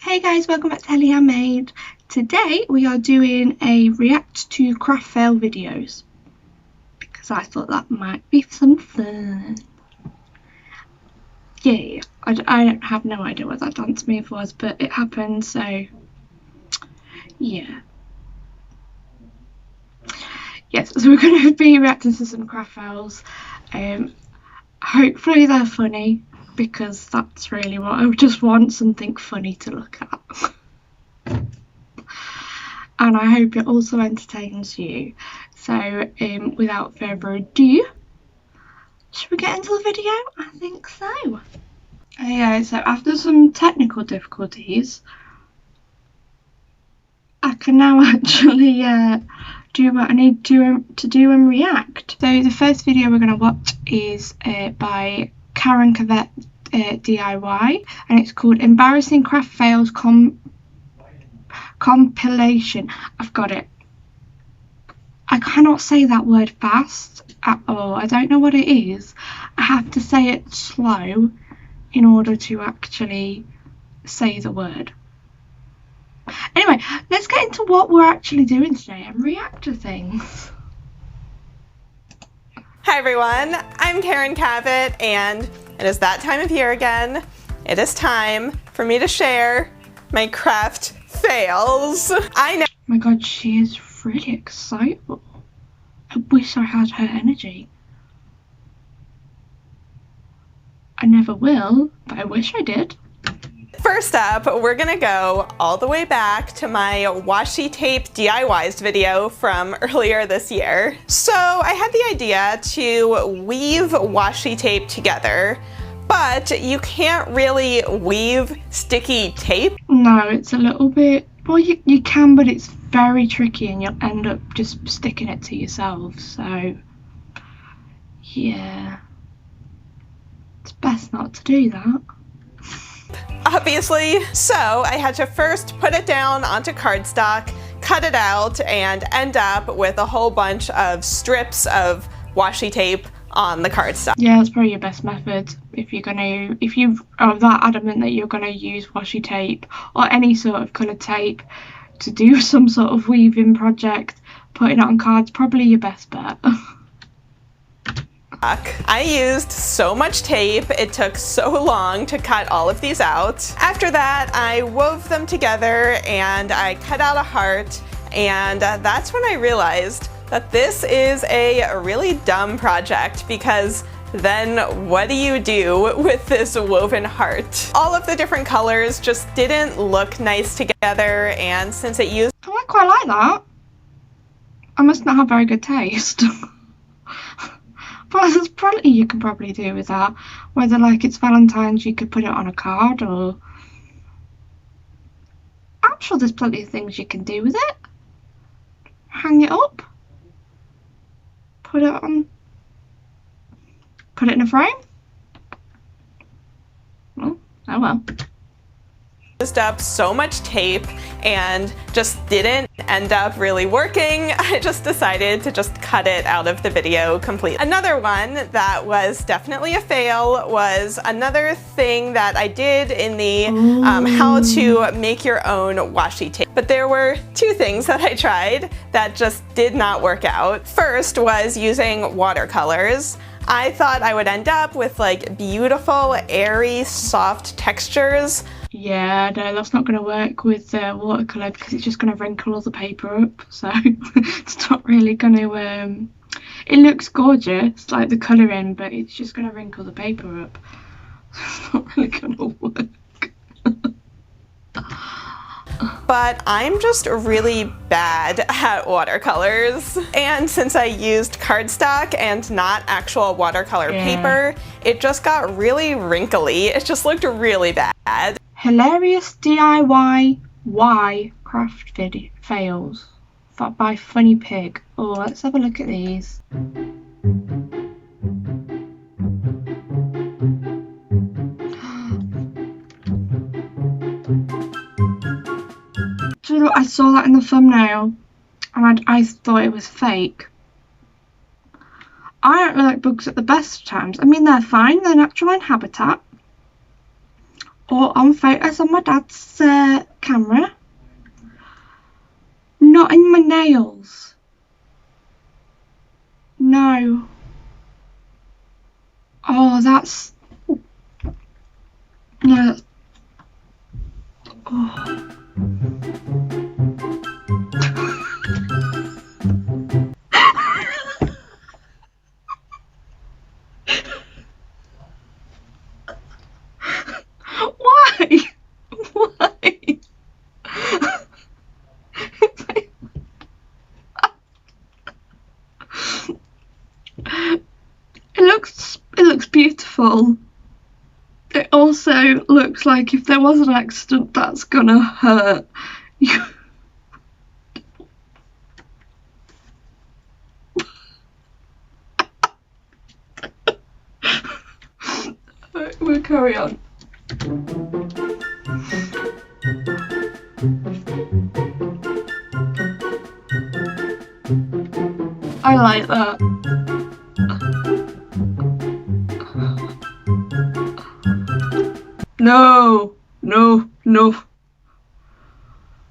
Hey guys, welcome back to Hely Handmade. Today we are doing a react to craft fail videos because I thought that might be some fun. Yeah, I have no idea what that dance move was, but it happened, so yeah. Yes, so we're going to be reacting to some craft fails. Hopefully they're funny, because that's really what I just want, something funny to look at. And I hope it also entertains you. So without further ado, should we get into the video? I think so. Okay, so after some technical difficulties, I can now actually do what I need to do and react. So the first video we're going to watch is by Karen Cavett DIY, and it's called Embarrassing Craft Fails Compilation. I've got it. I cannot say that word fast at all. I don't know what it is. I have to say it slow in order to actually say the word. Anyway, let's get into what we're actually doing today and react to things. Hi everyone, I'm Karen Cavett, and it is that time of year again. It is time for me to share my craft fails. I know. Oh my god, she is really excitable. I wish I had her energy. I never will, but I wish I did. First up, we're gonna go all the way back to my washi tape DIYs video from earlier this year. So I had the idea to weave washi tape together, but you can't really weave sticky tape. No, it's a little bit, well, you can, but it's very tricky and you'll end up just sticking it to yourself. So yeah, it's best not to do that. Obviously. So I had to first put it down onto cardstock, cut it out, and end up with a whole bunch of strips of washi tape on the cardstock. Yeah, that's probably your best method if you are that adamant that you're gonna use washi tape or any sort of coloured tape to do some sort of weaving project. Putting it on cards, probably your best bet. I used so much tape, it took so long to cut all of these out. After that, I wove them together and I cut out a heart, and that's when I realized that this is a really dumb project, because then what do you do with this woven heart? All of the different colors just didn't look nice together, and since it used— I quite like that. I must not have very good taste. But there's plenty you can probably do with that. Whether like it's Valentine's, you could put it on a card, or I'm sure there's plenty of things you can do with it. Hang it up. Put it in a frame. Well, oh well. Used up so much tape and just didn't end up really working. I just decided to just cut it out of the video completely. Another one that was definitely a fail was another thing that I did in the how to make your own washi tape. But there were two things that I tried that just did not work out. First was using watercolors. I thought I would end up with like beautiful, airy, soft textures. Yeah, no, that's not going to work with watercolour, because it's just going to wrinkle all the paper up. So it's not really going to, it looks gorgeous, like the colouring, but it's just going to wrinkle the paper up. It's not really going to work. But I'm just really bad at watercolors. And since I used cardstock and not actual watercolor paper, it just got really wrinkly. It just looked really bad. Hilarious DIY craft video fails by Funny Pig. Oh, let's have a look at these. I saw that in the thumbnail and I thought it was fake. I don't like bugs at the best of times. I mean, they're fine, they're natural in habitat. or on photos on my dad's camera. Not in my nails. No. Oh, that's... No, that's... Oh. Why? Why? It looks beautiful. It also looks like if there was an accident, that's gonna hurt. We'll carry on. I like that. No, no, no,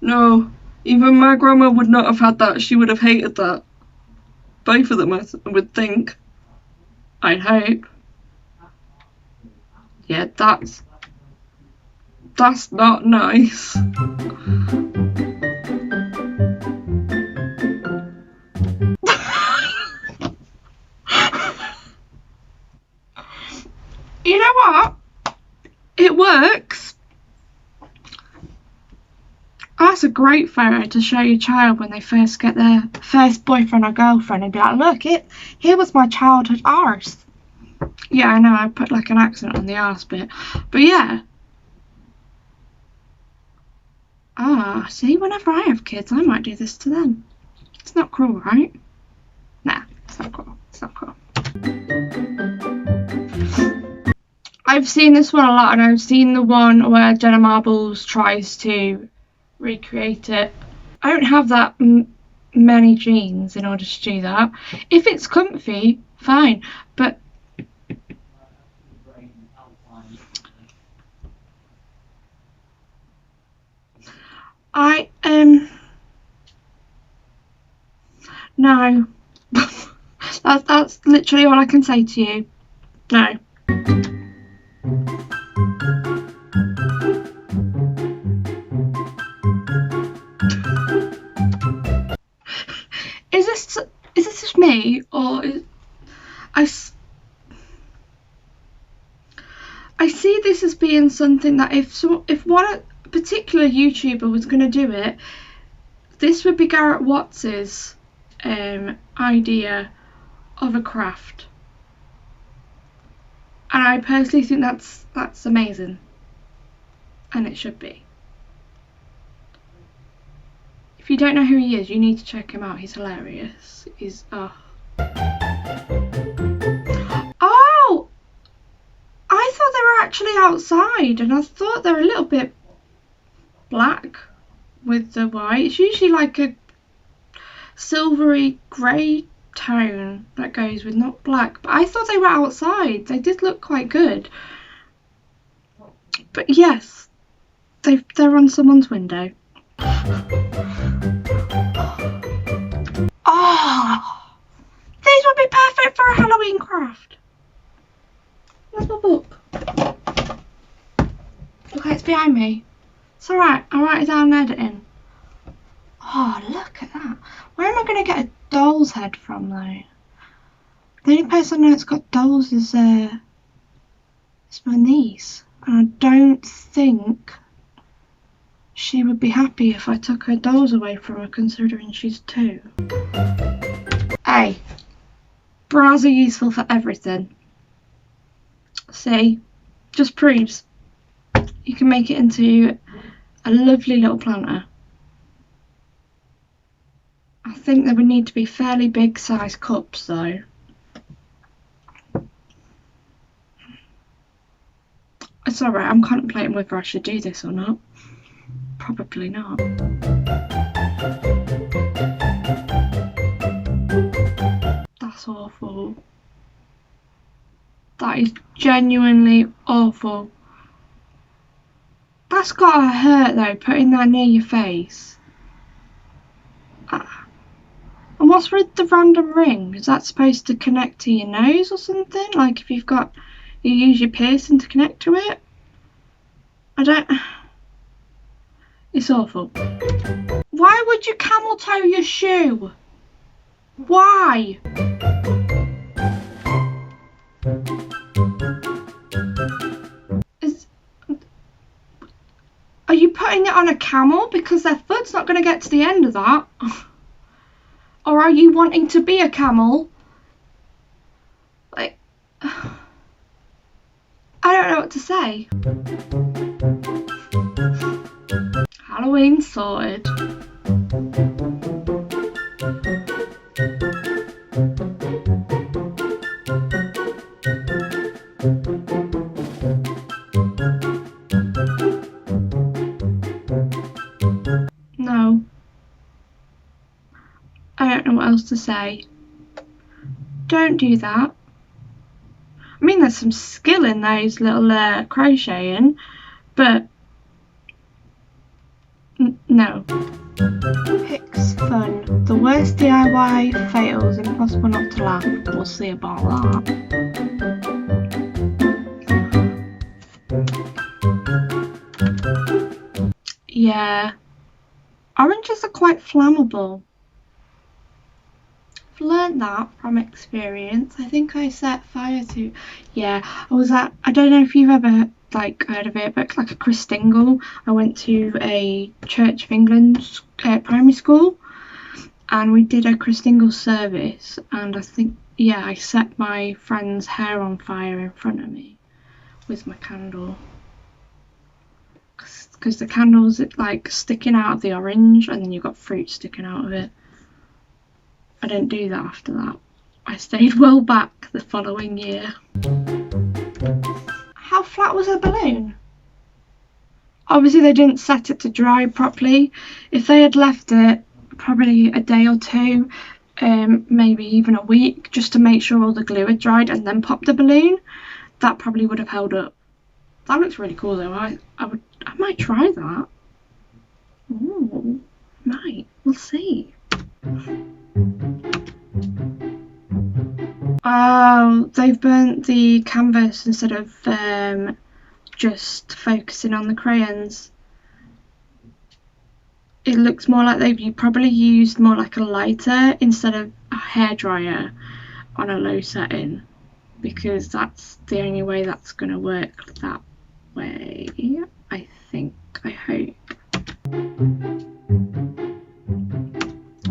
no. Even my grandma would not have had that. She would have hated that. Both of them, I would think. I'd hope. Yeah, that's not nice. You know what? It works. That's a great photo to show your child when they first get their first boyfriend or girlfriend and be like, look, here was my childhood arse. Yeah, I know, I put like an accent on the arse bit. But yeah. Ah, see, whenever I have kids, I might do this to them. It's not cruel, right? Nah, it's not cool. It's not cool. I've seen this one a lot, and I've seen the one where Jenna Marbles tries to recreate it. I don't have that many jeans in order to do that. If it's comfy, fine, but no. That's literally all I can say to you. No. Is this just me, or I see this as being something that if one particular YouTuber was going to do it, this would be Garrett Watts's idea of a craft, and I personally think that's amazing, and it should be. If you don't know who he is, you need to check him out. He's hilarious. He's oh, I thought they were actually outside, and I thought they're a little bit black with the white. It's usually like a silvery grey tone that goes with, not black, but I thought they were outside. They did look quite good, but yes, they're on someone's window. Oh, these would be perfect for a Halloween craft. Where's my book? Okay, it's behind me. It's alright, I'll write it down in editing. Oh, look at that. Where am I going to get a doll's head from, though? The only person I know that's got dolls is my niece. And I don't think she would be happy if I took her dolls away from her, considering she's 2. Hey, bras are useful for everything. See, just proves you can make it into a lovely little planter. I think there would need to be fairly big size cups though. It's alright, I'm contemplating whether I should do this or not. Probably not. That's awful. That is genuinely awful. That's gotta hurt though, putting that near your face. And what's with the random ring? Is that supposed to connect to your nose or something? Like if you use your piercing to connect to it? It's awful. Why would you camel toe your shoe? Why? Are you putting it on a camel because their foot's not going to get to the end of that? Or are you wanting to be a camel? Like, I don't know what to say. Halloween sorted. No. I don't know what else to say. Don't do that. I mean, there's some skill in those little crocheting, but no. Picks fun. The worst DIY fails. Impossible not to laugh. We'll see about that. Yeah. Oranges are quite flammable. I've learned that from experience. I think I set fire to... Yeah, I don't know if you've ever heard of it, but it's like a Christingle. I went to a Church of England primary school and we did a Christingle service, and I think, yeah, I set my friend's hair on fire in front of me with my candle. Because the candle's like sticking out of the orange and then you've got fruit sticking out of it. I didn't do that after that. I stayed well back the following year. How flat was her balloon? Obviously they didn't set it to dry properly. If they had left it probably a day or two, maybe even a week, just to make sure all the glue had dried and then popped the balloon, that probably would have held up. That looks really cool though. I might try that. Ooh, might. We'll see. Oh, they've burnt the canvas instead of just focusing on the crayons. It looks more like they've probably used more like a lighter instead of a hairdryer on a low setting, because that's the only way that's going to work that way, I think. I hope.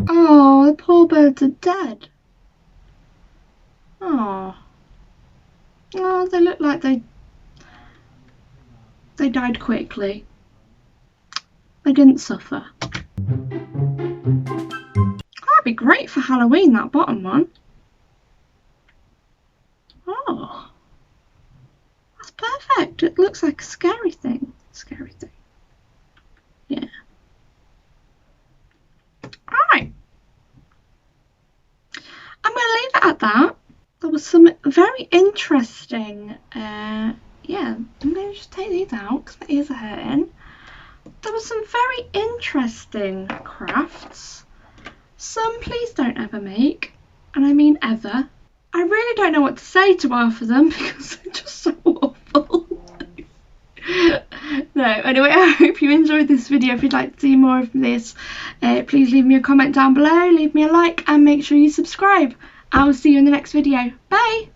Oh, the poor birds are dead. Oh, they look like they died quickly. They didn't suffer. That'd be great for Halloween, that bottom one. Oh, that's perfect. It looks like a scary thing. Scary thing. Yeah. Alright. I'm going to leave it at that. There was some very interesting, yeah, I'm going to just take these out because my ears are hurting. There were some very interesting crafts. Some please don't ever make, and I mean ever. I really don't know what to say to half of them because they're just so awful. No, anyway, I hope you enjoyed this video. If you'd like to see more of this, please leave me a comment down below, leave me a like, and make sure you subscribe. I will see you in the next video. Bye!